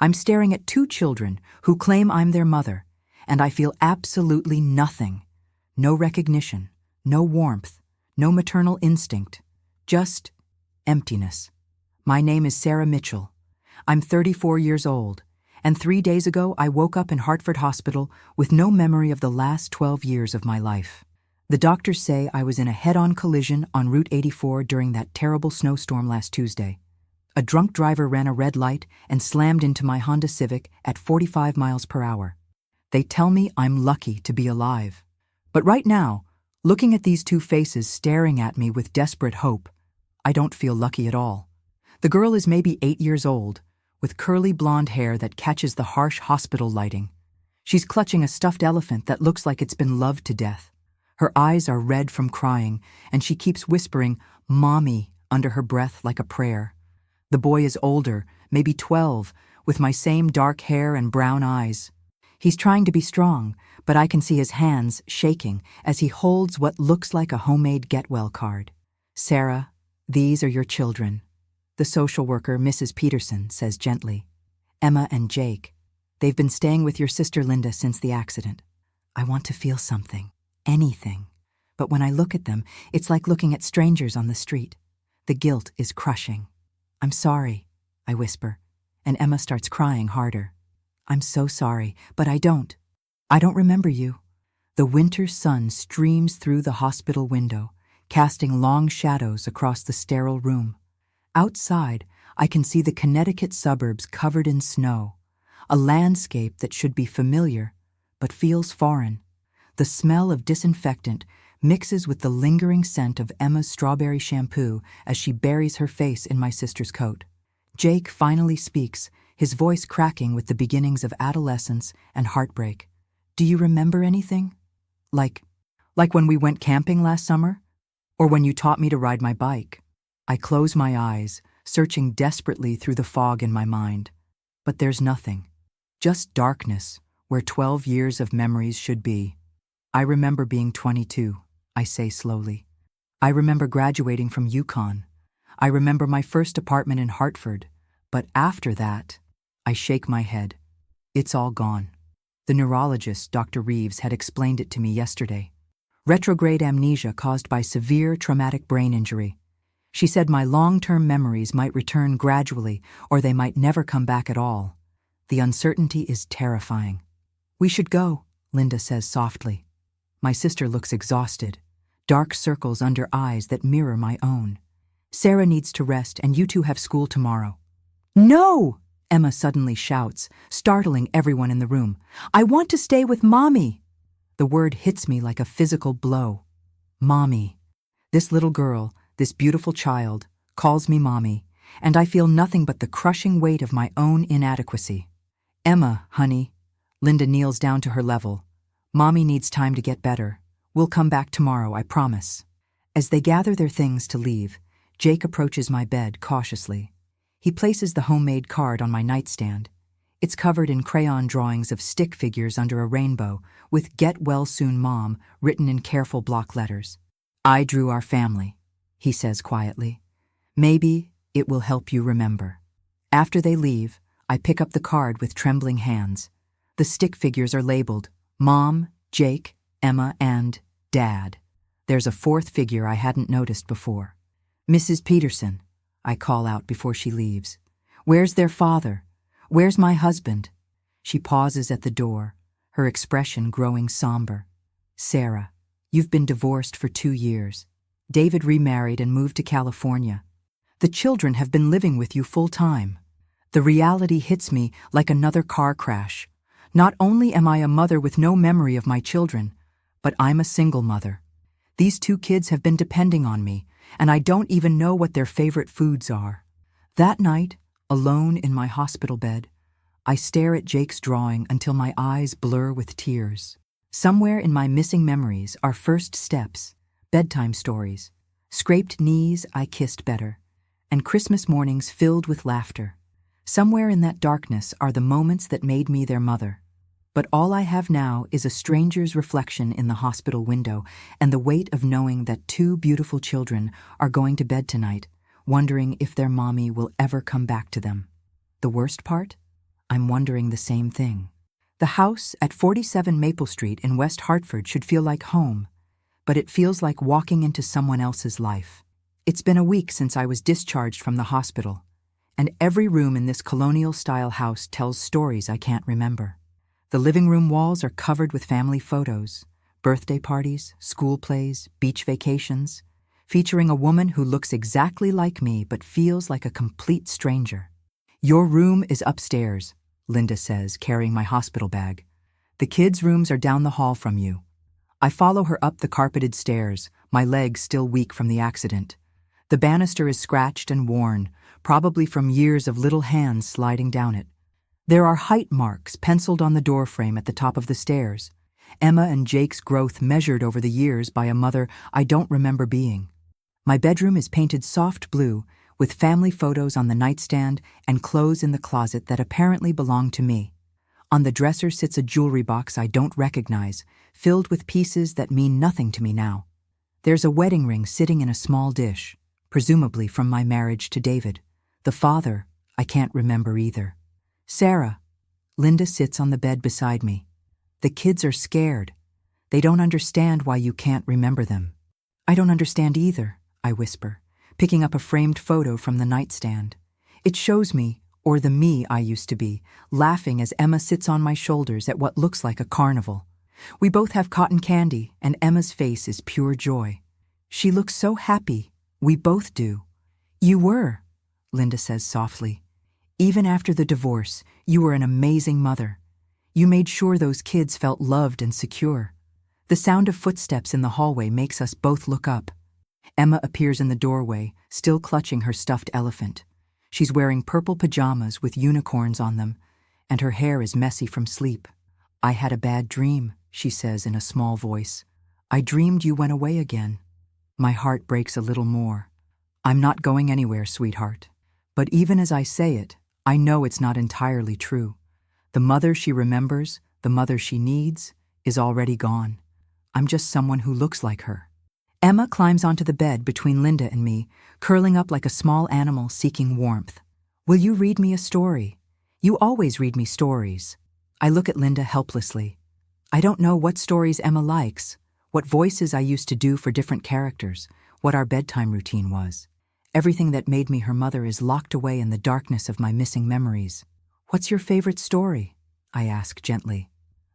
I'm staring at two children who claim I'm their mother, and I feel absolutely nothing. No recognition, no warmth, no maternal instinct, just emptiness. My name is Sarah Mitchell. I'm 34 years old, and 3 days ago I woke up in Hartford Hospital with no memory of the last 12 years of my life. The doctors say I was in a head-on collision on Route 84 during that terrible snowstorm last Tuesday. A drunk driver ran a red light and slammed into my Honda Civic at 45 miles per hour. They tell me I'm lucky to be alive. But right now, looking at these two faces staring at me with desperate hope, I don't feel lucky at all. The girl is maybe 8 years old, with curly blonde hair that catches the harsh hospital lighting. She's clutching a stuffed elephant that looks like it's been loved to death. Her eyes are red from crying, and she keeps whispering, "Mommy," under her breath like a prayer. The boy is older, maybe 12, with my same dark hair and brown eyes. He's trying to be strong, but I can see his hands shaking as he holds what looks like a homemade get-well card. "Sarah, these are your children." The social worker, Mrs. Peterson, says gently. "Emma and Jake. They've been staying with your sister Linda since the accident." I want to feel something, anything. But when I look at them, it's like looking at strangers on the street. The guilt is crushing. "I'm sorry," I whisper, and Emma starts crying harder. "I'm so sorry, but I don't remember you." The winter sun streams through the hospital window, casting long shadows across the sterile room. Outside, I can see the Connecticut suburbs covered in snow, a landscape that should be familiar, but feels foreign. The smell of disinfectant mixes with the lingering scent of Emma's strawberry shampoo as she buries her face in my sister's coat. Jake finally speaks, his voice cracking with the beginnings of adolescence and heartbreak. "Do you remember anything? Like when we went camping last summer? Or when you taught me to ride my bike?" I close my eyes, searching desperately through the fog in my mind. But there's nothing. Just darkness, where 12 years of memories should be. "I remember being 22, I say slowly. I remember graduating from UConn. I remember my first apartment in Hartford. But after that, I shake my head. It's all gone. The neurologist, Dr. Reeves, had explained it to me yesterday. Retrograde amnesia caused by severe traumatic brain injury. She said my long-term memories might return gradually, or they might never come back at all. The uncertainty is terrifying. "We should go," Linda says softly. My sister looks exhausted, dark circles under eyes that mirror my own. "Sarah needs to rest, and you two have school tomorrow." "No!" Emma suddenly shouts, startling everyone in the room. "I want to stay with Mommy." The word hits me like a physical blow. Mommy. This little girl, this beautiful child, calls me Mommy, and I feel nothing but the crushing weight of my own inadequacy. "Emma, honey." Linda kneels down to her level. "Mommy needs time to get better. We'll come back tomorrow, I promise." As they gather their things to leave, Jake approaches my bed cautiously. He places the homemade card on my nightstand. It's covered in crayon drawings of stick figures under a rainbow, with "Get well soon, Mom" written in careful block letters. "I drew our family," he says quietly. "Maybe it will help you remember." After they leave, I pick up the card with trembling hands. The stick figures are labeled Mom, Jake, Emma, and Dad. There's a fourth figure I hadn't noticed before. "Mrs. Peterson," I call out before she leaves. "Where's their father? Where's my husband?" She pauses at the door, her expression growing somber. "Sarah, you've been divorced for 2 years. David remarried and moved to California. The children have been living with you full time." The reality hits me like another car crash. Not only am I a mother with no memory of my children, but I'm a single mother. These 2 kids have been depending on me, and I don't even know what their favorite foods are. That night, alone in my hospital bed, I stare at Jake's drawing until my eyes blur with tears. Somewhere in my missing memories are first steps, bedtime stories, scraped knees I kissed better, and Christmas mornings filled with laughter. Somewhere in that darkness are the moments that made me their mother. But all I have now is a stranger's reflection in the hospital window and the weight of knowing that 2 beautiful children are going to bed tonight, wondering if their mommy will ever come back to them. The worst part? I'm wondering the same thing. The house at 47 Maple Street in West Hartford should feel like home, but it feels like walking into someone else's life. It's been a week since I was discharged from the hospital, and every room in this colonial-style house tells stories I can't remember. The living room walls are covered with family photos, birthday parties, school plays, beach vacations, featuring a woman who looks exactly like me but feels like a complete stranger. "Your room is upstairs," Linda says, carrying my hospital bag. "The kids' rooms are down the hall from you." I follow her up the carpeted stairs, my legs still weak from the accident. The banister is scratched and worn, probably from years of little hands sliding down it. There are height marks penciled on the doorframe at the top of the stairs, Emma and Jake's growth measured over the years by a mother I don't remember being. My bedroom is painted soft blue, with family photos on the nightstand and clothes in the closet that apparently belong to me. On the dresser sits a jewelry box I don't recognize, filled with pieces that mean nothing to me now. There's a wedding ring sitting in a small dish, presumably from my marriage to David. The father, I can't remember either. "Sarah." Linda sits on the bed beside me. "The kids are scared. They don't understand why you can't remember them." "I don't understand either," I whisper, picking up a framed photo from the nightstand. It shows me, or the me I used to be, laughing as Emma sits on my shoulders at what looks like a carnival. We both have cotton candy, and Emma's face is pure joy. She looks so happy. We both do. "You were," Linda says softly. "Even after the divorce, you were an amazing mother. You made sure those kids felt loved and secure." The sound of footsteps in the hallway makes us both look up. Emma appears in the doorway, still clutching her stuffed elephant. She's wearing purple pajamas with unicorns on them, and her hair is messy from sleep. "I had a bad dream," she says in a small voice. "I dreamed you went away again." My heart breaks a little more. "I'm not going anywhere, sweetheart." But even as I say it, I know it's not entirely true. The mother she remembers, the mother she needs, is already gone. I'm just someone who looks like her. Emma climbs onto the bed between Linda and me, curling up like a small animal seeking warmth. "Will you read me a story? You always read me stories." I look at Linda helplessly. I don't know what stories Emma likes, what voices I used to do for different characters, what our bedtime routine was. Everything that made me her mother is locked away in the darkness of my missing memories. "What's your favorite story?" I ask gently.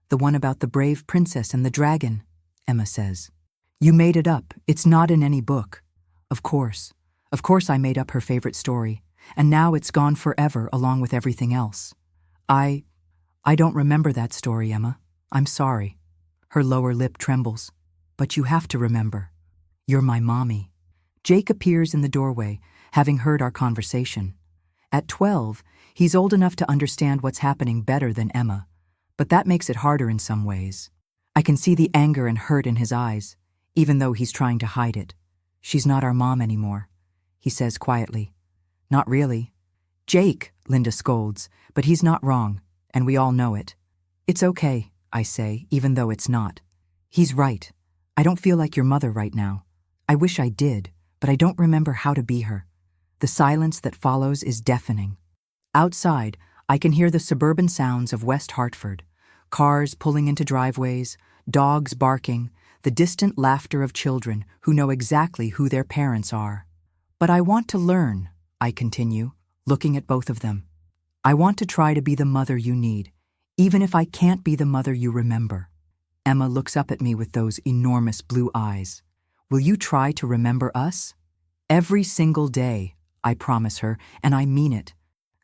"The one about the brave princess and the dragon," Emma says. "You made it up. It's not in any book." Of course I made up her favorite story, and now it's gone forever along with everything else. I don't remember that story, Emma. I'm sorry." Her lower lip trembles. "But you have to remember. You're my mommy." Jake appears in the doorway, having heard our conversation. At 12, he's old enough to understand what's happening better than Emma, but that makes it harder in some ways. I can see the anger and hurt in his eyes, even though he's trying to hide it. "She's not our mom anymore," he says quietly. "Not really." "Jake," Linda scolds, but he's not wrong, and we all know it. "It's okay," I say, even though it's not. "He's right. I don't feel like your mother right now. I wish I did, but I don't remember how to be her." The silence that follows is deafening. Outside, I can hear the suburban sounds of West Hartford, cars pulling into driveways, dogs barking, the distant laughter of children who know exactly who their parents are. "But I want to learn," I continue, looking at both of them. "I want to try to be the mother you need, even if I can't be the mother you remember." Emma looks up at me with those enormous blue eyes. "Will you try to remember us?" "Every single day," I promise her, and I mean it.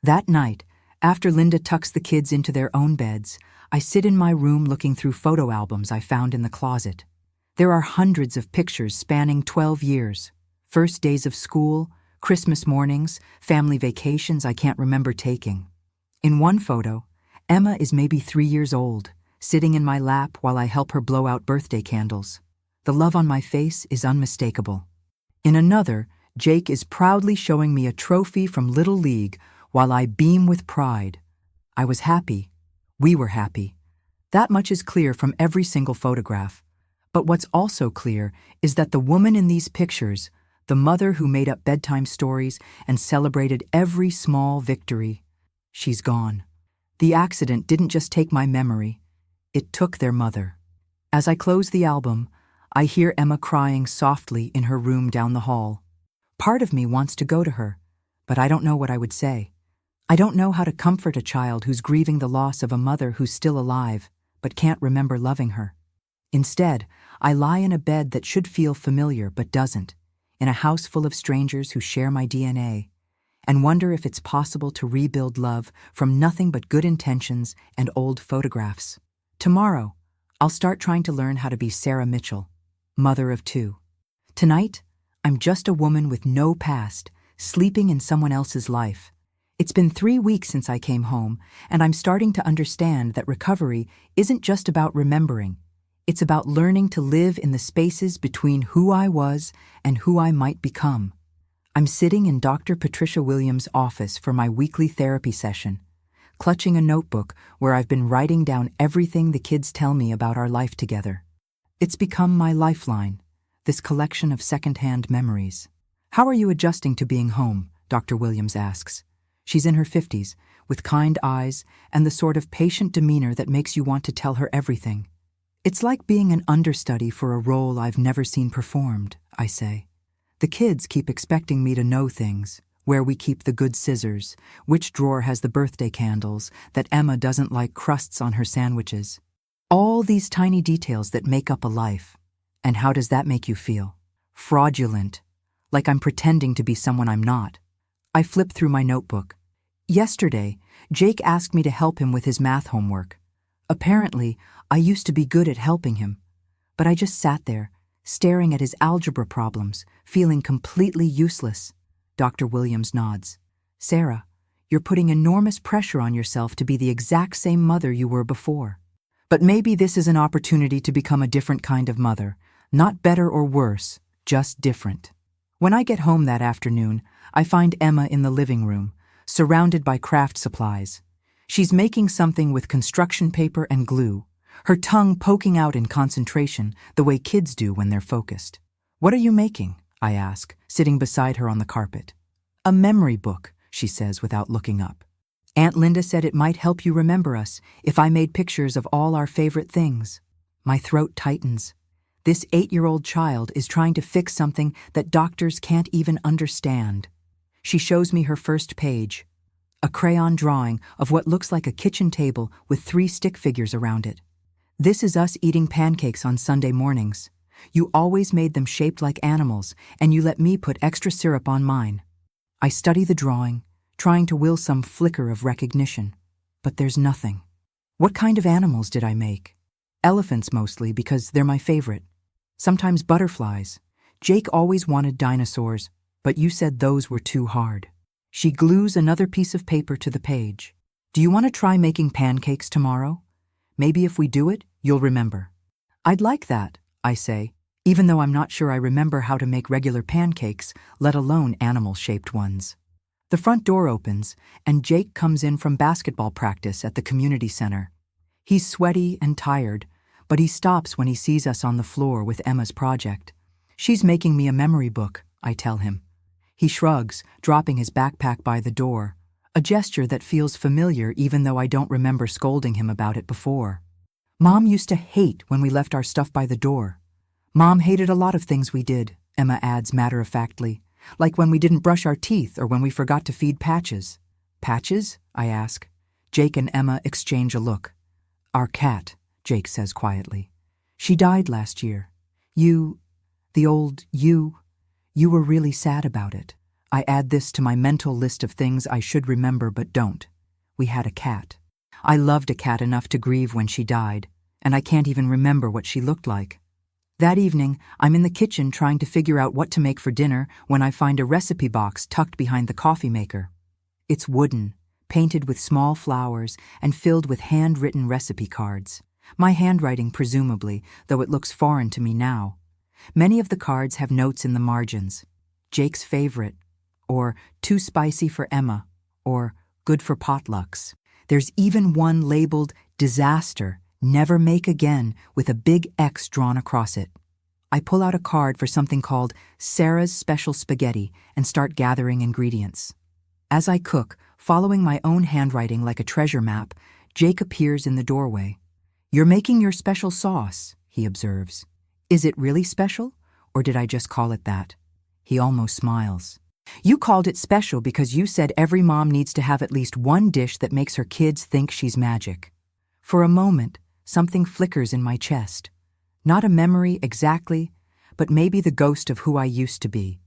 That night, after Linda tucks the kids into their own beds, I sit in my room looking through photo albums I found in the closet. There are hundreds of pictures spanning 12 years. First days of school, Christmas mornings, family vacations I can't remember taking. In one photo, Emma is maybe 3 years old, sitting in my lap while I help her blow out birthday candles. The love on my face is unmistakable. In another, Jake is proudly showing me a trophy from Little League while I beam with pride. I was happy. We were happy. That much is clear from every single photograph. But what's also clear is that the woman in these pictures, the mother who made up bedtime stories and celebrated every small victory, she's gone. The accident didn't just take my memory, it took their mother. As I close the album, I hear Emma crying softly in her room down the hall. Part of me wants to go to her, but I don't know what I would say. I don't know how to comfort a child who's grieving the loss of a mother who's still alive, but can't remember loving her. Instead, I lie in a bed that should feel familiar but doesn't, in a house full of strangers who share my DNA, and wonder if it's possible to rebuild love from nothing but good intentions and old photographs. Tomorrow, I'll start trying to learn how to be Sarah Mitchell, mother of 2. Tonight, I'm just a woman with no past, sleeping in someone else's life. It's been 3 weeks since I came home, and I'm starting to understand that recovery isn't just about remembering. It's about learning to live in the spaces between who I was and who I might become. I'm sitting in Dr. Patricia Williams' office for my weekly therapy session, clutching a notebook where I've been writing down everything the kids tell me about our life together. It's become my lifeline, this collection of secondhand memories. "How are you adjusting to being home?" Dr. Williams asks. She's in her 50s, with kind eyes and the sort of patient demeanor that makes you want to tell her everything. "It's like being an understudy for a role I've never seen performed," I say. "The kids keep expecting me to know things, where we keep the good scissors, which drawer has the birthday candles, that Emma doesn't like crusts on her sandwiches. All these tiny details that make up a life. And how does that make you feel? Fraudulent, like I'm pretending to be someone I'm not." I flip through my notebook. Yesterday, Jake asked me to help him with his math homework. Apparently, I used to be good at helping him, but I just sat there, staring at his algebra problems, feeling completely useless. Dr. Williams nods. "Sarah, you're putting enormous pressure on yourself to be the exact same mother you were before. But maybe this is an opportunity to become a different kind of mother, not better or worse, just different." When I get home that afternoon, I find Emma in the living room, surrounded by craft supplies. She's making something with construction paper and glue, her tongue poking out in concentration, the way kids do when they're focused. "What are you making?" I ask, sitting beside her on the carpet. "A memory book," she says without looking up. "Aunt Linda said it might help you remember us if I made pictures of all our favorite things." My throat tightens. This 8-year-old child is trying to fix something that doctors can't even understand. She shows me her first page, a crayon drawing of what looks like a kitchen table with 3 stick figures around it. "This is us eating pancakes on Sunday mornings. You always made them shaped like animals, and you let me put extra syrup on mine." I study the drawing, trying to will some flicker of recognition, but there's nothing. What kind of animals did I make? Elephants mostly, because they're my favorite. Sometimes butterflies. Jake always wanted dinosaurs, but you said those were too hard. She glues another piece of paper to the page. "Do you want to try making pancakes tomorrow? Maybe if we do it, you'll remember." "I'd like that," I say, even though I'm not sure I remember how to make regular pancakes, let alone animal-shaped ones. The front door opens, and Jake comes in from basketball practice at the community center. He's sweaty and tired, but he stops when he sees us on the floor with Emma's project. "She's making me a memory book," I tell him. He shrugs, dropping his backpack by the door, a gesture that feels familiar even though I don't remember scolding him about it before. "Mom used to hate when we left our stuff by the door." "Mom hated a lot of things we did," Emma adds matter-of-factly, "like when we didn't brush our teeth or when we forgot to feed Patches." "Patches?" I ask. Jake and Emma exchange a look. "Our cat," Jake says quietly. "She died last year. You were really sad about it." I add this to my mental list of things I should remember but don't. We had a cat. I loved a cat enough to grieve when she died, and I can't even remember what she looked like. That evening, I'm in the kitchen trying to figure out what to make for dinner when I find a recipe box tucked behind the coffee maker. It's wooden, painted with small flowers and filled with handwritten recipe cards. My handwriting, presumably, though it looks foreign to me now. Many of the cards have notes in the margins. Jake's favorite, or too spicy for Emma, or good for potlucks. There's even one labeled disaster, never make again, with a big X drawn across it. I pull out a card for something called Sarah's Special Spaghetti and start gathering ingredients. As I cook, Following my own handwriting like a treasure map, Jake appears in the doorway. "You're making your special sauce," he observes. "Is it really special, or did I just call it that?" He almost smiles. "You called it special because you said every mom needs to have at least one dish that makes her kids think she's magic." For a moment, something flickers in my chest. Not a memory exactly, but maybe the ghost of who I used to be.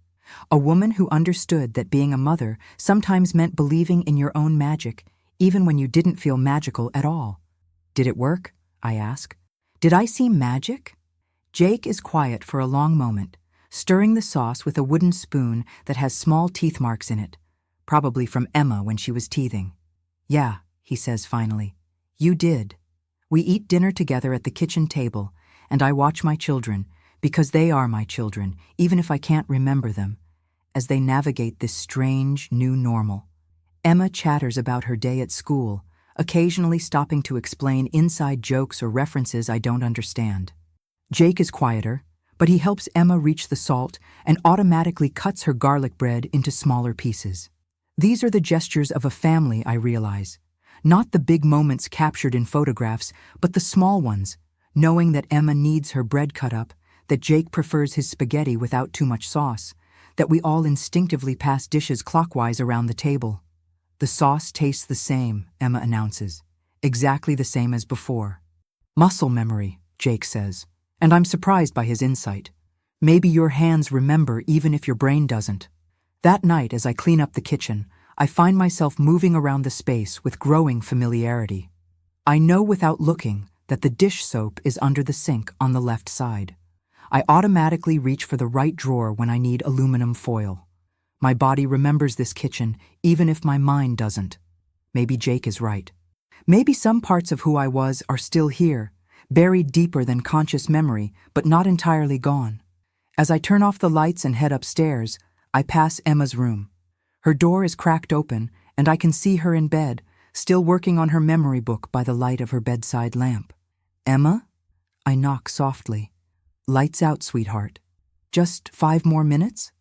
A woman who understood that being a mother sometimes meant believing in your own magic, even when you didn't feel magical at all. "Did it work?" I ask. "Did I seem magic?" Jake is quiet for a long moment, stirring the sauce with a wooden spoon that has small teeth marks in it, probably from Emma when she was teething. "Yeah," he says finally. "You did." We eat dinner together at the kitchen table, and I watch my children, because they are my children, even if I can't remember them, as they navigate this strange new normal. Emma chatters about her day at school, occasionally stopping to explain inside jokes or references I don't understand. Jake is quieter, but he helps Emma reach the salt and automatically cuts her garlic bread into smaller pieces. These are the gestures of a family, I realize. Not the big moments captured in photographs, but the small ones, knowing that Emma needs her bread cut up, that Jake prefers his spaghetti without too much sauce, that we all instinctively pass dishes clockwise around the table. "The sauce tastes the same," Emma announces. "Exactly the same as before." "Muscle memory," Jake says, and I'm surprised by his insight. "Maybe your hands remember even if your brain doesn't." That night, as I clean up the kitchen, I find myself moving around the space with growing familiarity. I know without looking that the dish soap is under the sink on the left side. I automatically reach for the right drawer when I need aluminum foil. My body remembers this kitchen even if my mind doesn't. Maybe Jake is right. Maybe some parts of who I was are still here, buried deeper than conscious memory, but not entirely gone. As I turn off the lights and head upstairs, I pass Emma's room. Her door is cracked open, and I can see her in bed, still working on her memory book by the light of her bedside lamp. "Emma?" I knock softly. "Lights out, sweetheart. Just 5 more minutes?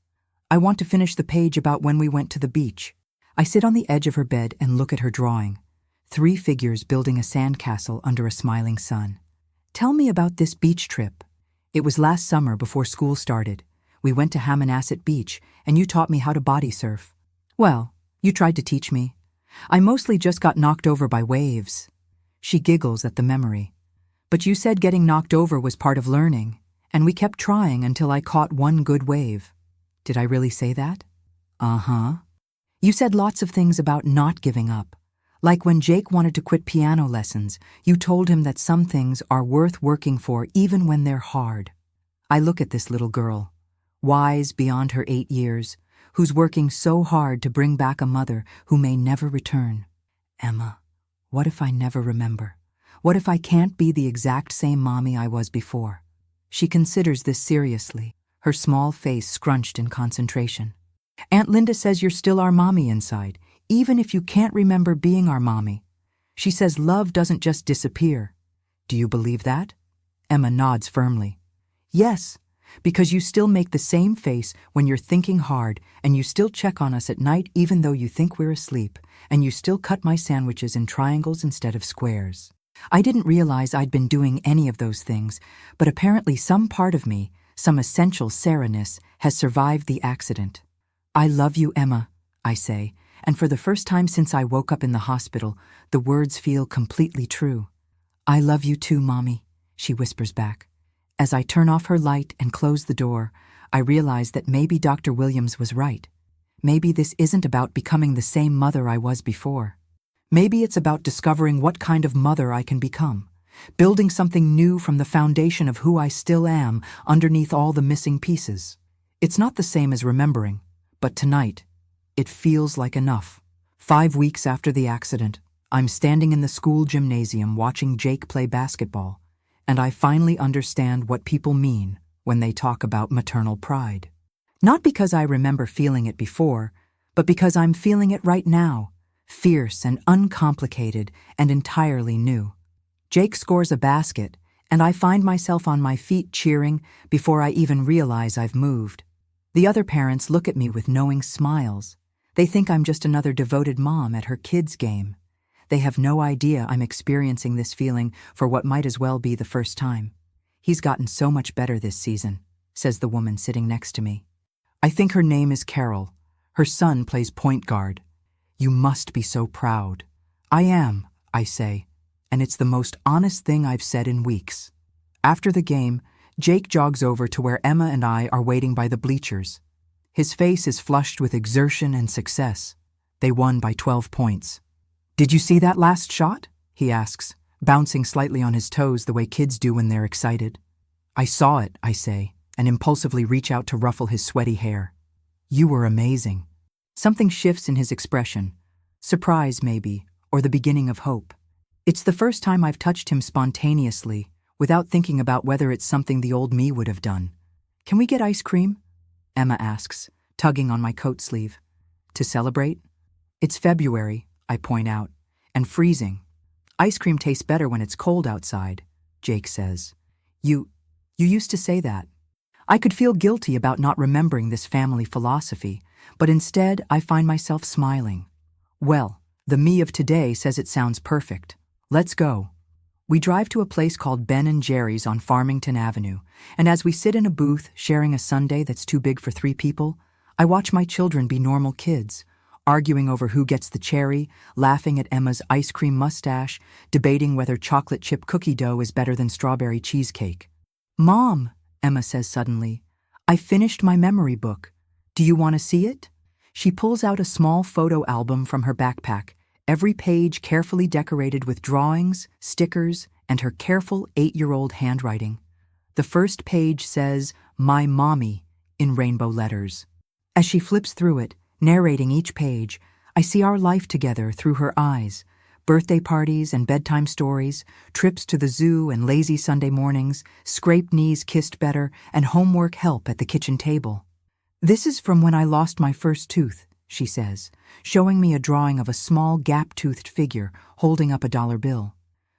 I want to finish the page about when we went to the beach." I sit on the edge of her bed and look at her drawing. 3 figures building a sandcastle under a smiling sun. "Tell me about this beach trip." "It was last summer before school started. We went to Hammonasset Beach, and you taught me how to body surf." "Well, you tried to teach me. I mostly just got knocked over by waves." She giggles at the memory. "But you said getting knocked over was part of learning, and we kept trying until I caught one good wave." "Did I really say that?" "Uh-huh. You said lots of things about not giving up. Like when Jake wanted to quit piano lessons, you told him that some things are worth working for even when they're hard." I look at this little girl, wise beyond her 8 years, who's working so hard to bring back a mother who may never return. "Emma, what if I never remember? What if I can't be the exact same mommy I was before?" She considers this seriously, her small face scrunched in concentration. "Aunt Linda says you're still our mommy inside, even if you can't remember being our mommy. She says love doesn't just disappear. Do you believe that?" Emma nods firmly. "Yes, because you still make the same face when you're thinking hard, and you still check on us at night even though you think we're asleep, and you still cut my sandwiches in triangles instead of squares." I didn't realize I'd been doing any of those things, but apparently some part of me, some essential Sarah-ness, has survived the accident. "I love you, Emma," I say, and for the first time since I woke up in the hospital, the words feel completely true. "I love you too, Mommy," she whispers back. As I turn off her light and close the door, I realize that maybe Dr. Williams was right. Maybe this isn't about becoming the same mother I was before. Maybe it's about discovering what kind of mother I can become, building something new from the foundation of who I still am underneath all the missing pieces. It's not the same as remembering, but tonight, it feels like enough. 5 weeks after the accident, I'm standing in the school gymnasium watching Jake play basketball, and I finally understand what people mean when they talk about maternal pride. Not because I remember feeling it before, but because I'm feeling it right now, fierce and uncomplicated and entirely new. Jake scores a basket, and I find myself on my feet cheering before I even realize I've moved. The other parents look at me with knowing smiles. They think I'm just another devoted mom at her kids' game. They have no idea I'm experiencing this feeling for what might as well be the first time. He's gotten so much better this season, says the woman sitting next to me. I think her name is Carol. Her son plays point guard. You must be so proud. I am, I say, and it's the most honest thing I've said in weeks. After the game, Jake jogs over to where Emma and I are waiting by the bleachers. His face is flushed with exertion and success. They won by 12 points. Did you see that last shot? He asks, bouncing slightly on his toes the way kids do when they're excited. I saw it, I say, and impulsively reach out to ruffle his sweaty hair. You were amazing. Something shifts in his expression. Surprise, maybe, or the beginning of hope. It's the first time I've touched him spontaneously, without thinking about whether it's something the old me would have done. Can we get ice cream? Emma asks, tugging on my coat sleeve. To celebrate? It's February, I point out, and freezing. Ice cream tastes better when it's cold outside, Jake says. You used to say that. I could feel guilty about not remembering this family philosophy, but instead I find myself smiling. Well, the me of today says it sounds perfect. Let's go. We drive to a place called Ben & Jerry's on Farmington Avenue, and as we sit in a booth sharing a sundae that's too big for 3 people, I watch my children be normal kids, arguing over who gets the cherry, laughing at Emma's ice cream mustache, debating whether chocolate chip cookie dough is better than strawberry cheesecake. Mom, Emma says suddenly, I finished my memory book. Do you want to see it? She pulls out a small photo album from her backpack, every page carefully decorated with drawings, stickers, and her careful 8-year-old handwriting. The first page says, My Mommy, in rainbow letters. As she flips through it, narrating each page, I see our life together through her eyes. Birthday parties and bedtime stories, trips to the zoo and lazy Sunday mornings, scraped knees kissed better, and homework help at the kitchen table. This is from when I lost my first tooth, she says, showing me a drawing of a small gap-toothed figure holding up a $1 bill.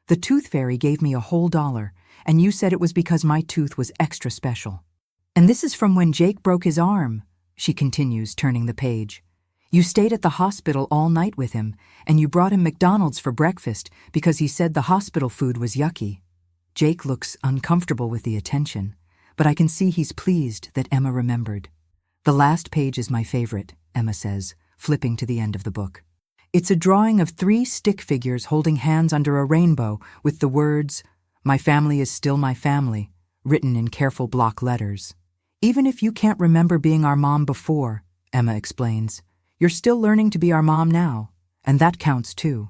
The tooth fairy gave me a whole $1, and you said it was because my tooth was extra special. And this is from when Jake broke his arm, she continues, turning the page. You stayed at the hospital all night with him, and you brought him McDonald's for breakfast because he said the hospital food was yucky. Jake looks uncomfortable with the attention, but I can see he's pleased that Emma remembered. The last page is my favorite, Emma says, flipping to the end of the book. It's a drawing of 3 stick figures holding hands under a rainbow with the words, My family is still my family, written in careful block letters. Even if you can't remember being our mom before, Emma explains, you're still learning to be our mom now, and that counts too.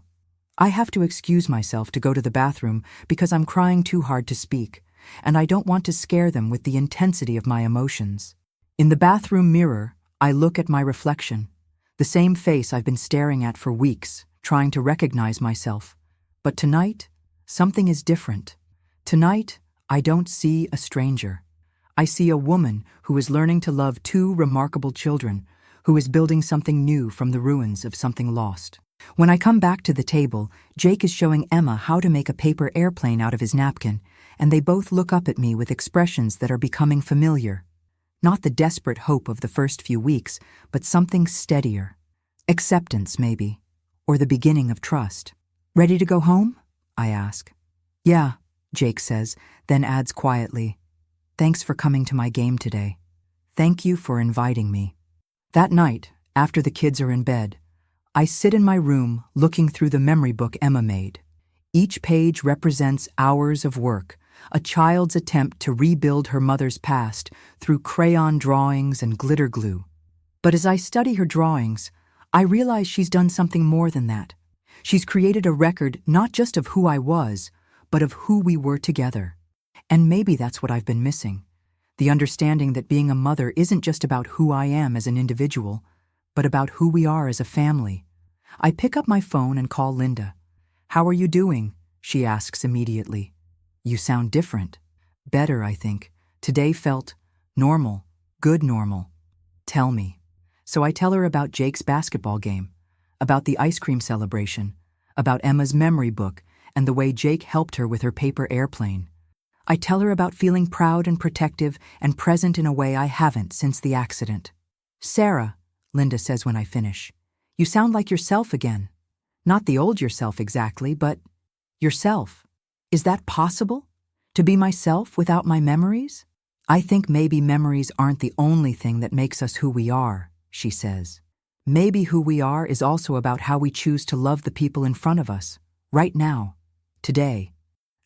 I have to excuse myself to go to the bathroom because I'm crying too hard to speak, and I don't want to scare them with the intensity of my emotions. In the bathroom mirror, I look at my reflection, the same face I've been staring at for weeks, trying to recognize myself. But tonight, something is different. Tonight, I don't see a stranger. I see a woman who is learning to love 2 remarkable children, who is building something new from the ruins of something lost. When I come back to the table, Jake is showing Emma how to make a paper airplane out of his napkin, and they both look up at me with expressions that are becoming familiar. Not the desperate hope of the first few weeks, but something steadier. Acceptance, maybe, or the beginning of trust. Ready to go home? I ask. Yeah, Jake says, then adds quietly, Thanks for coming to my game today. Thank you for inviting me. That night, after the kids are in bed, I sit in my room looking through the memory book Emma made. Each page represents hours of work, a child's attempt to rebuild her mother's past through crayon drawings and glitter glue. But as I study her drawings, I realize she's done something more than that. She's created a record not just of who I was, but of who we were together. And maybe that's what I've been missing. The understanding that being a mother isn't just about who I am as an individual, but about who we are as a family. I pick up my phone and call Linda. How are you doing? She asks immediately. You sound different. Better, I think. Today felt normal, good normal. Tell me. So I tell her about Jake's basketball game, about the ice cream celebration, about Emma's memory book, and the way Jake helped her with her paper airplane. I tell her about feeling proud and protective and present in a way I haven't since the accident. Sarah, Linda says when I finish. You sound like yourself again. Not the old yourself exactly, but yourself. Is that possible? To be myself without my memories? I think maybe memories aren't the only thing that makes us who we are, she says. Maybe who we are is also about how we choose to love the people in front of us, right now, today.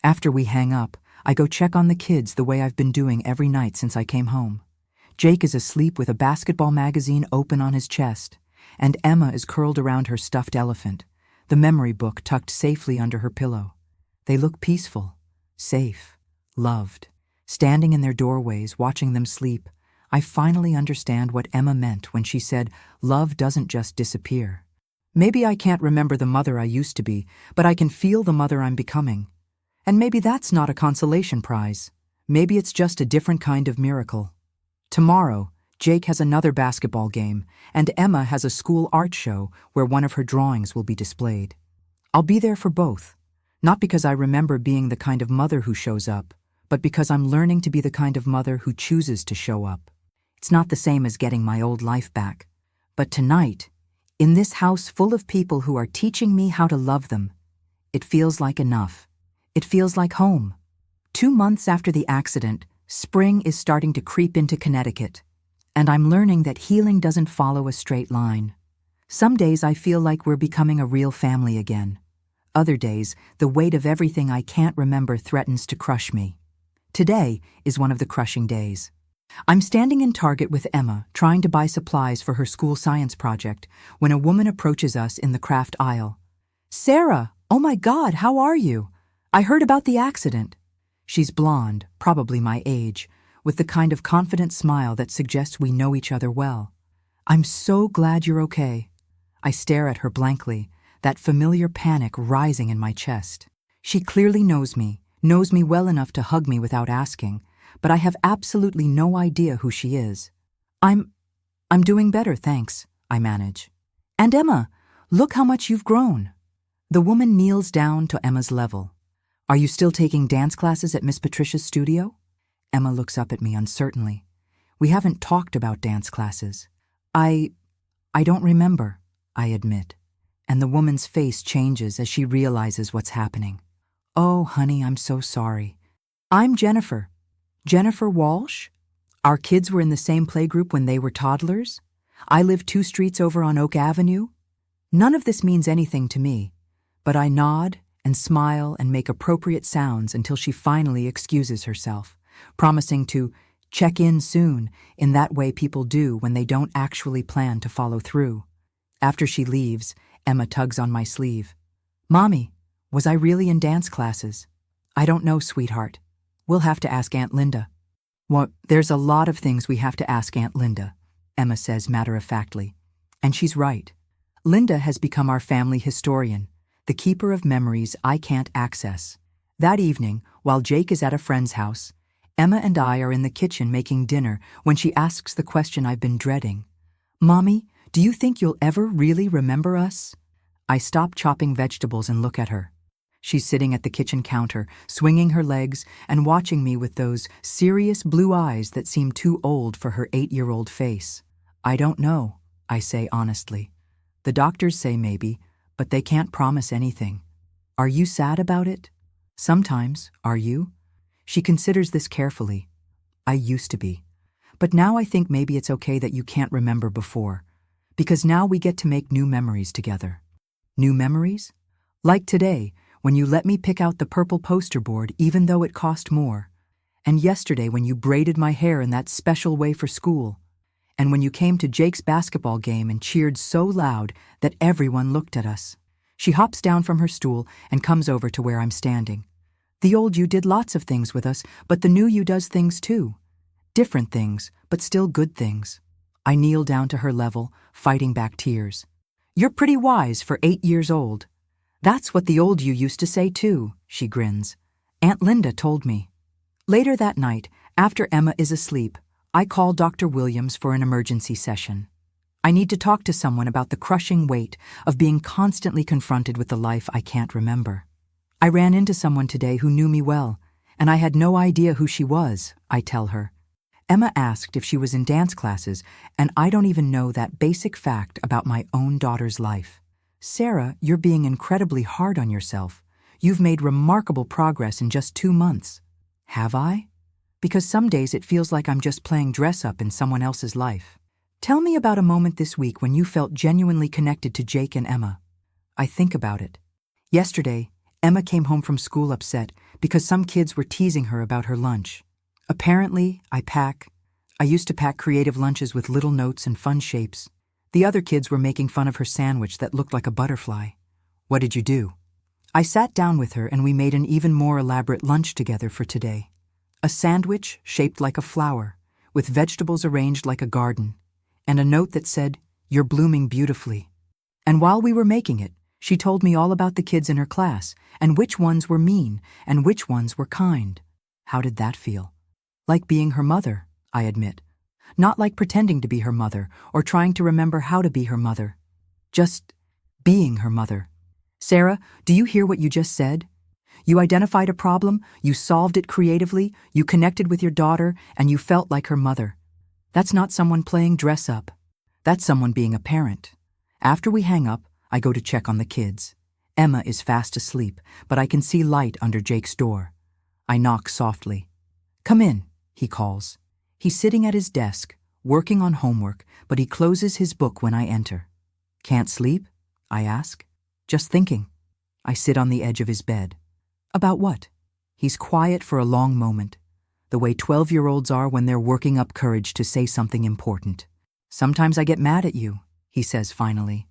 After we hang up, I go check on the kids the way I've been doing every night since I came home. Jake is asleep with a basketball magazine open on his chest, and Emma is curled around her stuffed elephant, the memory book tucked safely under her pillow. They look peaceful, safe, loved. Standing in their doorways, watching them sleep, I finally understand what Emma meant when she said, love doesn't just disappear. Maybe I can't remember the mother I used to be, but I can feel the mother I'm becoming. And maybe that's not a consolation prize. Maybe it's just a different kind of miracle. Tomorrow, Jake has another basketball game, and Emma has a school art show where one of her drawings will be displayed. I'll be there for both, not because I remember being the kind of mother who shows up, but because I'm learning to be the kind of mother who chooses to show up. It's not the same as getting my old life back. But tonight, in this house full of people who are teaching me how to love them, it feels like enough. It feels like home. 2 months after the accident, spring is starting to creep into Connecticut, and I'm learning that healing doesn't follow a straight line. Some days I feel like we're becoming a real family again. Other days, the weight of everything I can't remember threatens to crush me. Today is one of the crushing days. I'm standing in Target with Emma, trying to buy supplies for her school science project, when a woman approaches us in the craft aisle. Sarah, oh my God, how are you? I heard about the accident. She's blonde, probably my age, with the kind of confident smile that suggests we know each other well. I'm so glad you're okay. I stare at her blankly, that familiar panic rising in my chest. She clearly knows me well enough to hug me without asking, but I have absolutely no idea who she is. I'm doing better, thanks, I manage. And Emma, look how much you've grown. The woman kneels down to Emma's level. Are you still taking dance classes at Miss Patricia's studio? Emma looks up at me uncertainly. We haven't talked about dance classes. I don't remember, I admit, and the woman's face changes as she realizes what's happening. Oh, honey, I'm so sorry. I'm Jennifer. Jennifer Walsh? Our kids were in the same playgroup when they were toddlers? I live 2 streets over on Oak Avenue? None of this means anything to me, but I nod and smile and make appropriate sounds until she finally excuses herself, promising to check in soon in that way people do when they don't actually plan to follow through. After she leaves, Emma tugs on my sleeve. Mommy, was I really in dance classes? I don't know, sweetheart. We'll have to ask Aunt Linda. Well, there's a lot of things we have to ask Aunt Linda, Emma says matter-of-factly. And she's right. Linda has become our family historian, the keeper of memories I can't access. That evening, while Jake is at a friend's house, Emma and I are in the kitchen making dinner when she asks the question I've been dreading. Mommy, do you think you'll ever really remember us? I stop chopping vegetables and look at her. She's sitting at the kitchen counter, swinging her legs and watching me with those serious blue eyes that seem too old for her 8-year-old face. I don't know, I say honestly. The doctors say maybe, but they can't promise anything. Are you sad about it? Sometimes, are you? She considers this carefully. I used to be. But now I think maybe it's okay that you can't remember before, because now we get to make new memories together. New memories? Like today, when you let me pick out the purple poster board even though it cost more. And yesterday when you braided my hair in that special way for school. And when you came to Jake's basketball game and cheered so loud that everyone looked at us. She hops down from her stool and comes over to where I'm standing. The old you did lots of things with us, but the new you does things too. Different things, but still good things. I kneel down to her level, fighting back tears. You're pretty wise for 8 years old. That's what the old you used to say too, she grins. Aunt Linda told me. Later that night, after Emma is asleep, I call Dr. Williams for an emergency session. I need to talk to someone about the crushing weight of being constantly confronted with the life I can't remember. I ran into someone today who knew me well, and I had no idea who she was, I tell her. Emma asked if she was in dance classes, and I don't even know that basic fact about my own daughter's life. Sarah, you're being incredibly hard on yourself. You've made remarkable progress in just 2 months. Have I? Because some days it feels like I'm just playing dress-up in someone else's life. Tell me about a moment this week when you felt genuinely connected to Jake and Emma. I think about it. Yesterday, Emma came home from school upset because some kids were teasing her about her lunch. Apparently, I used to pack creative lunches with little notes and fun shapes. The other kids were making fun of her sandwich that looked like a butterfly. What did you do? I sat down with her and we made an even more elaborate lunch together for today. A sandwich shaped like a flower, with vegetables arranged like a garden, and a note that said, "You're blooming beautifully." And while we were making it, she told me all about the kids in her class, and which ones were mean and which ones were kind. How did that feel? Like being her mother, I admit. Not like pretending to be her mother or trying to remember how to be her mother. Just being her mother. Sarah, do you hear what you just said? You identified a problem, you solved it creatively, you connected with your daughter, and you felt like her mother. That's not someone playing dress-up. That's someone being a parent. After we hang up, I go to check on the kids. Emma is fast asleep, but I can see light under Jake's door. I knock softly. "Come in," he calls. He's sitting at his desk, working on homework, but he closes his book when I enter. "Can't sleep?" I ask. "Just thinking." I sit on the edge of his bed. "About what?" He's quiet for a long moment, the way 12-year-olds are when they're working up courage to say something important. "Sometimes I get mad at you," he says finally.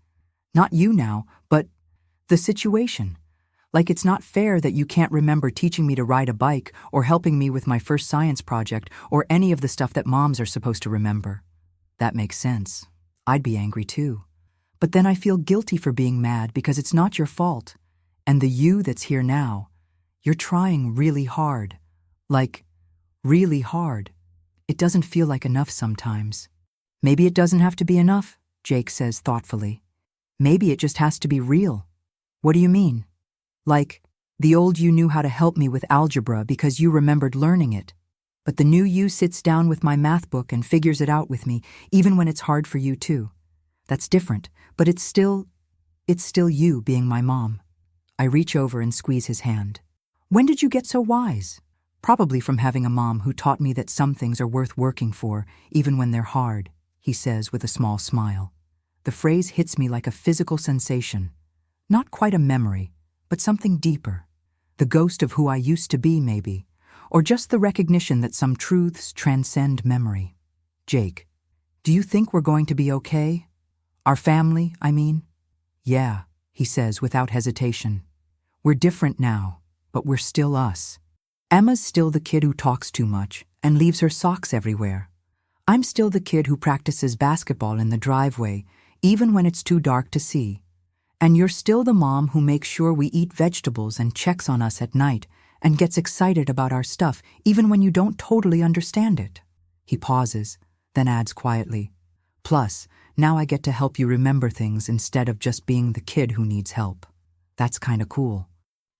"Not you now, but the situation. Like it's not fair that you can't remember teaching me to ride a bike or helping me with my first science project or any of the stuff that moms are supposed to remember." That makes sense. I'd be angry too. But then I feel guilty for being mad because it's not your fault. And the you that's here now, you're trying really hard. Like, really hard. It doesn't feel like enough sometimes. "Maybe it doesn't have to be enough," Jake says thoughtfully. "Maybe it just has to be real." "What do you mean?" "Like, the old you knew how to help me with algebra because you remembered learning it. But the new you sits down with my math book and figures it out with me, even when it's hard for you too. That's different, but it's still you being my mom." I reach over and squeeze his hand. "When did you get so wise?" "Probably from having a mom who taught me that some things are worth working for, even when they're hard," he says with a small smile. The phrase hits me like a physical sensation. Not quite a memory, but something deeper. The ghost of who I used to be, maybe. Or just the recognition that some truths transcend memory. "Jake, do you think we're going to be okay? Our family, I mean?" "Yeah," he says without hesitation. "We're different now, but we're still us. Emma's still the kid who talks too much and leaves her socks everywhere. I'm still the kid who practices basketball in the driveway, even when it's too dark to see. And you're still the mom who makes sure we eat vegetables and checks on us at night and gets excited about our stuff, even when you don't totally understand it." He pauses, then adds quietly, "Plus, now I get to help you remember things instead of just being the kid who needs help. That's kinda cool."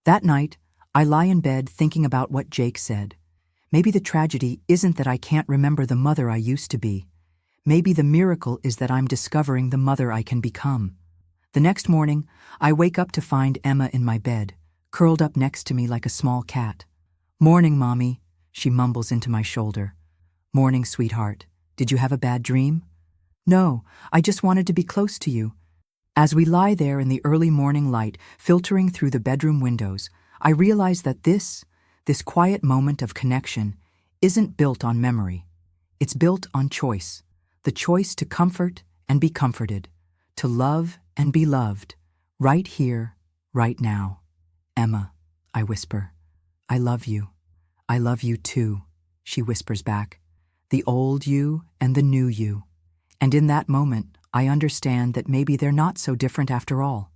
That night, I lie in bed thinking about what Jake said. Maybe the tragedy isn't that I can't remember the mother I used to be. Maybe the miracle is that I'm discovering the mother I can become. The next morning, I wake up to find Emma in my bed, curled up next to me like a small cat. "Morning, Mommy," she mumbles into my shoulder. "Morning, sweetheart. Did you have a bad dream?" "No, I just wanted to be close to you." As we lie there in the early morning light filtering through the bedroom windows, I realize that this quiet moment of connection isn't built on memory. It's built on choice. The choice to comfort and be comforted, to love and be loved, right here, right now. "Emma," I whisper. "I love you. I love you too," she whispers back. "The old you and the new you." And in that moment, I understand that maybe they're not so different after all.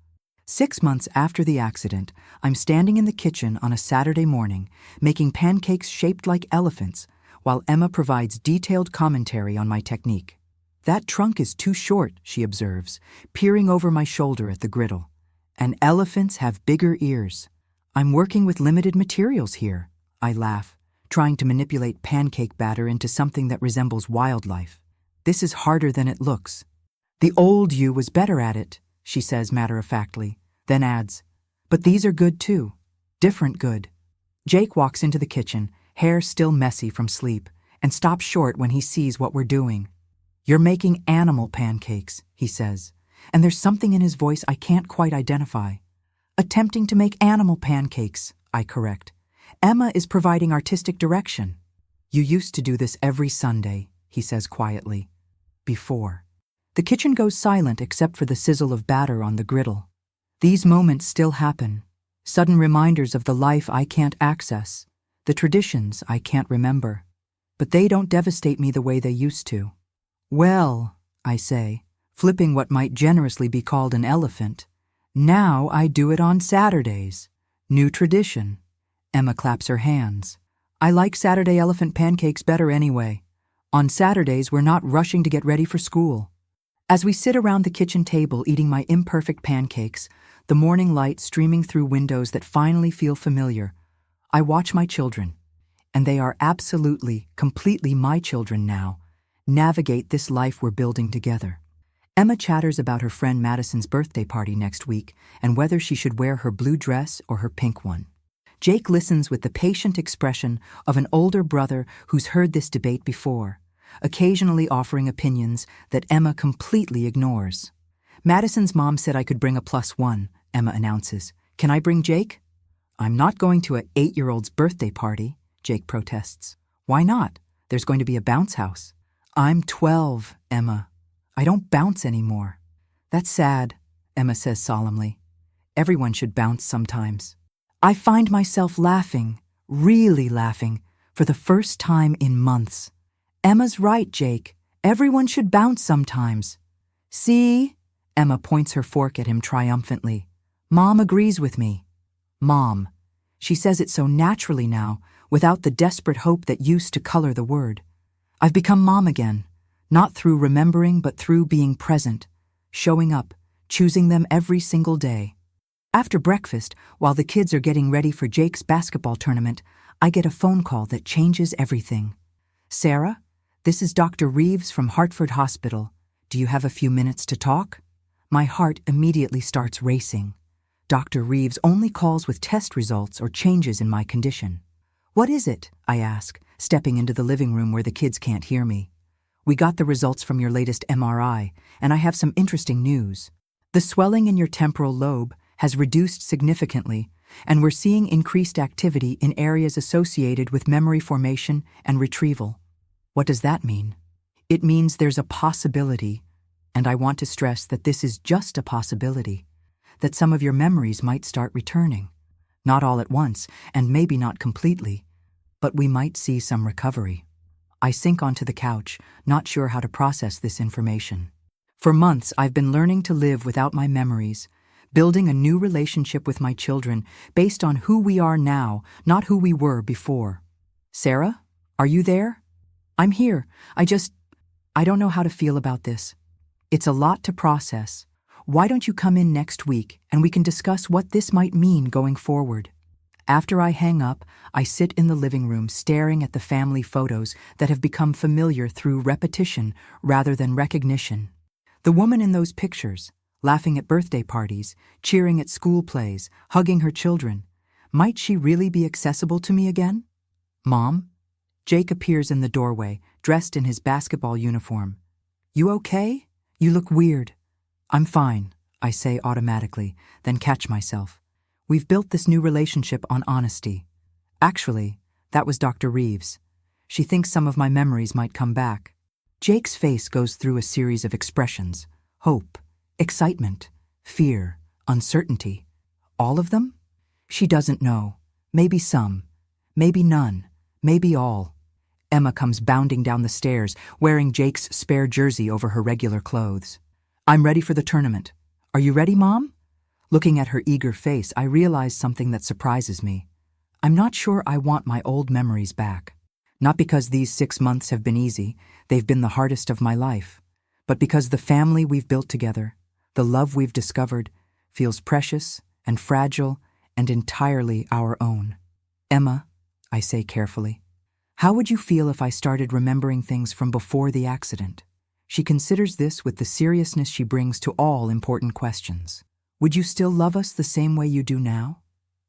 6 months after the accident, I'm standing in the kitchen on a Saturday morning, making pancakes shaped like elephants, while Emma provides detailed commentary on my technique. "That trunk is too short," she observes, peering over my shoulder at the griddle. "And elephants have bigger ears. I'm working with limited materials here," I laugh, trying to manipulate pancake batter into something that resembles wildlife. This is harder than it looks. The old you was better at it, she says matter-of-factly, then adds, but these are good too. Different good. Jake walks into the kitchen, hair still messy from sleep, and stops short when he sees what we're doing. You're making animal pancakes, he says, and there's something in his voice I can't quite identify. Attempting to make animal pancakes, I correct. Emma is providing artistic direction. You used to do this every Sunday, he says quietly. Before. The kitchen goes silent except for the sizzle of batter on the griddle. These moments still happen. Sudden reminders of the life I can't access, the traditions I can't remember. But they don't devastate me the way they used to. Well, I say, flipping what might generously be called an elephant, now I do it on Saturdays. New tradition. Emma claps her hands. I like Saturday elephant pancakes better anyway. On Saturdays, we're not rushing to get ready for school. As we sit around the kitchen table eating my imperfect pancakes, the morning light streaming through windows that finally feel familiar, I watch my children, and they are absolutely, completely my children now, navigate this life we're building together. Emma chatters about her friend Madison's birthday party next week and whether she should wear her blue dress or her pink one. Jake listens with the patient expression of an older brother who's heard this debate before, occasionally offering opinions that Emma completely ignores. Madison's mom said I could bring a +1, Emma announces. Can I bring Jake? I'm not going to an 8-year-old's birthday party, Jake protests. Why not? There's going to be a bounce house. I'm 12, Emma. I don't bounce anymore. That's sad, Emma says solemnly. Everyone should bounce sometimes. I find myself laughing, really laughing, for the first time in months. Emma's right, Jake. Everyone should bounce sometimes. See? Emma points her fork at him triumphantly. Mom agrees with me. Mom. She says it so naturally now, without the desperate hope that used to color the word. I've become mom again, not through remembering but through being present, showing up, choosing them every single day. After breakfast, while the kids are getting ready for Jake's basketball tournament, I get a phone call that changes everything. Sarah, this is Dr. Reeves from Hartford Hospital. Do you have a few minutes to talk? My heart immediately starts racing. Dr. Reeves only calls with test results or changes in my condition. What is it? I ask, stepping into the living room where the kids can't hear me. We got the results from your latest MRI, and I have some interesting news. The swelling in your temporal lobe has reduced significantly, and we're seeing increased activity in areas associated with memory formation and retrieval. What does that mean? It means there's a possibility, and I want to stress that this is just a possibility, that some of your memories might start returning. Not all at once, and maybe not completely, but we might see some recovery. I sink onto the couch, not sure how to process this information. For months, I've been learning to live without my memories, building a new relationship with my children based on who we are now, not who we were before. Sarah, are you there? I'm here. I don't know how to feel about this. It's a lot to process. Why don't you come in next week and we can discuss what this might mean going forward? After I hang up, I sit in the living room staring at the family photos that have become familiar through repetition rather than recognition. The woman in those pictures, laughing at birthday parties, cheering at school plays, hugging her children. Might she really be accessible to me again? Mom? Jake appears in the doorway, dressed in his basketball uniform. You okay? You look weird. I'm fine, I say automatically, then catch myself. We've built this new relationship on honesty. Actually, that was Dr. Reeves. She thinks some of my memories might come back. Jake's face goes through a series of expressions. Hope, excitement, fear, uncertainty. All of them? She doesn't know. Maybe some. Maybe none. Maybe all. Emma comes bounding down the stairs, wearing Jake's spare jersey over her regular clothes. I'm ready for the tournament. Are you ready, Mom? Looking at her eager face, I realize something that surprises me. I'm not sure I want my old memories back. Not because these 6 months have been easy, they've been the hardest of my life, but because the family we've built together, the love we've discovered, feels precious and fragile and entirely our own. Emma, I say carefully, How would you feel if I started remembering things from before the accident? She considers this with the seriousness she brings to all important questions. Would you still love us the same way you do now?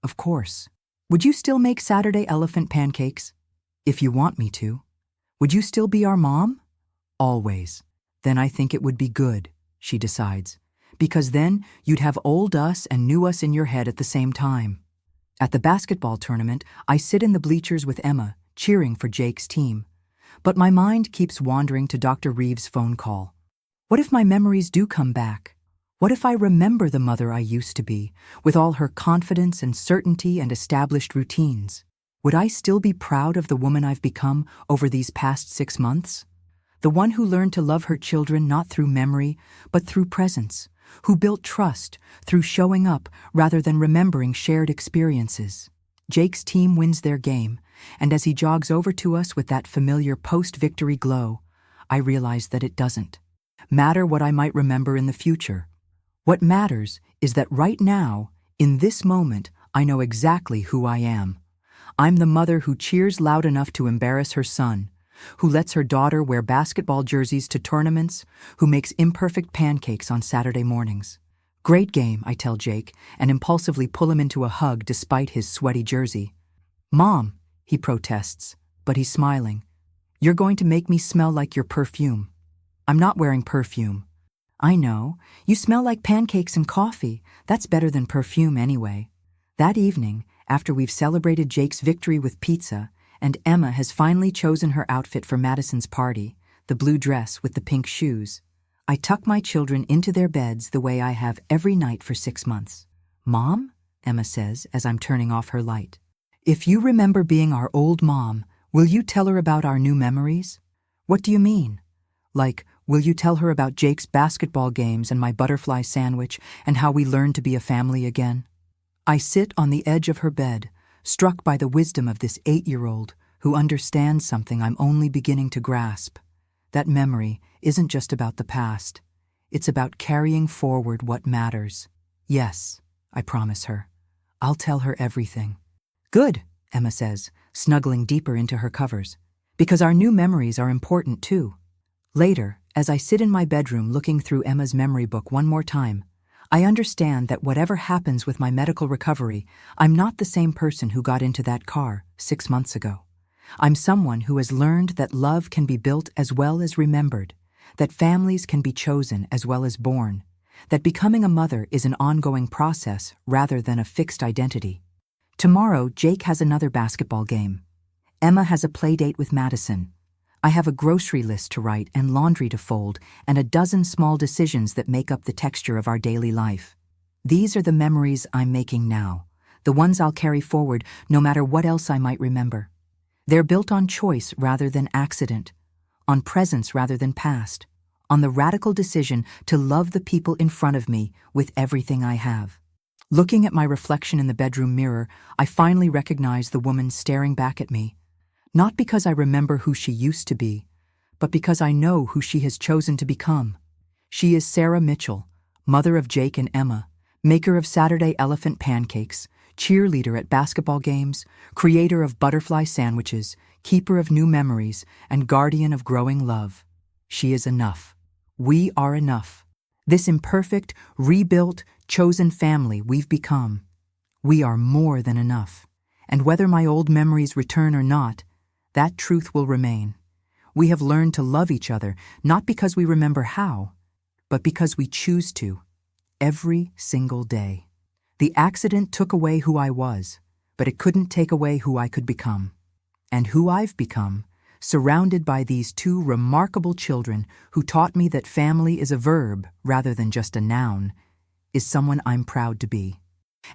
Of course. Would you still make Saturday elephant pancakes? If you want me to. Would you still be our mom? Always. Then I think it would be good, she decides, because then you'd have old us and new us in your head at the same time. At the basketball tournament, I sit in the bleachers with Emma, cheering for Jake's team. But my mind keeps wandering to Dr. Reeves' phone call. What if my memories do come back? What if I remember the mother I used to be, with all her confidence and certainty and established routines? Would I still be proud of the woman I've become over these past 6 months? The one who learned to love her children not through memory, but through presence, who built trust through showing up rather than remembering shared experiences. Jake's team wins their game, and as he jogs over to us with that familiar post-victory glow, I realize that it doesn't matter what I might remember in the future. What matters is that right now, in this moment, I know exactly who I am. I'm the mother who cheers loud enough to embarrass her son, who lets her daughter wear basketball jerseys to tournaments, who makes imperfect pancakes on Saturday mornings. Great game, I tell Jake, and impulsively pull him into a hug despite his sweaty jersey. Mom, he protests, but he's smiling. You're going to make me smell like your perfume. I'm not wearing perfume. I know. You smell like pancakes and coffee. That's better than perfume anyway. That evening, after we've celebrated Jake's victory with pizza, and Emma has finally chosen her outfit for Madison's party, the blue dress with the pink shoes, I tuck my children into their beds the way I have every night for 6 months. Mom, Emma says as I'm turning off her light, if you remember being our old mom, will you tell her about our new memories? What do you mean? Like, will you tell her about Jake's basketball games and my butterfly sandwich and how we learned to be a family again? I sit on the edge of her bed, struck by the wisdom of this 8-year-old who understands something I'm only beginning to grasp. That memory isn't just about the past. It's about carrying forward what matters. Yes, I promise her. I'll tell her everything. Good, Emma says, snuggling deeper into her covers, because our new memories are important too. Later, as I sit in my bedroom looking through Emma's memory book one more time, I understand that whatever happens with my medical recovery, I'm not the same person who got into that car 6 months ago. I'm someone who has learned that love can be built as well as remembered, that families can be chosen as well as born, that becoming a mother is an ongoing process rather than a fixed identity. Tomorrow, Jake has another basketball game. Emma has a play date with Madison. I have a grocery list to write and laundry to fold and a dozen small decisions that make up the texture of our daily life. These are the memories I'm making now, the ones I'll carry forward no matter what else I might remember. They're built on choice rather than accident, on presence rather than past, on the radical decision to love the people in front of me with everything I have. Looking at my reflection in the bedroom mirror, I finally recognize the woman staring back at me. Not because I remember who she used to be, but because I know who she has chosen to become. She is Sarah Mitchell, mother of Jake and Emma, maker of Saturday elephant pancakes, cheerleader at basketball games, creator of butterfly sandwiches, keeper of new memories, and guardian of growing love. She is enough. We are enough. This imperfect, rebuilt, chosen family we've become. We are more than enough. And whether my old memories return or not, that truth will remain. We have learned to love each other, not because we remember how, but because we choose to, every single day. The accident took away who I was, but it couldn't take away who I could become. And who I've become, surrounded by these 2 remarkable children who taught me that family is a verb rather than just a noun, is someone I'm proud to be.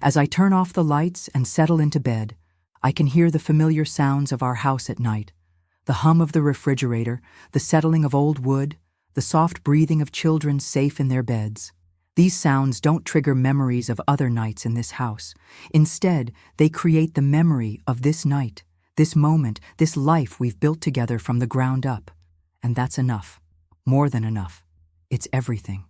As I turn off the lights and settle into bed, I can hear the familiar sounds of our house at night, the hum of the refrigerator, the settling of old wood, the soft breathing of children safe in their beds. These sounds don't trigger memories of other nights in this house. Instead, they create the memory of this night, this moment, this life we've built together from the ground up. And that's enough. More than enough. It's everything.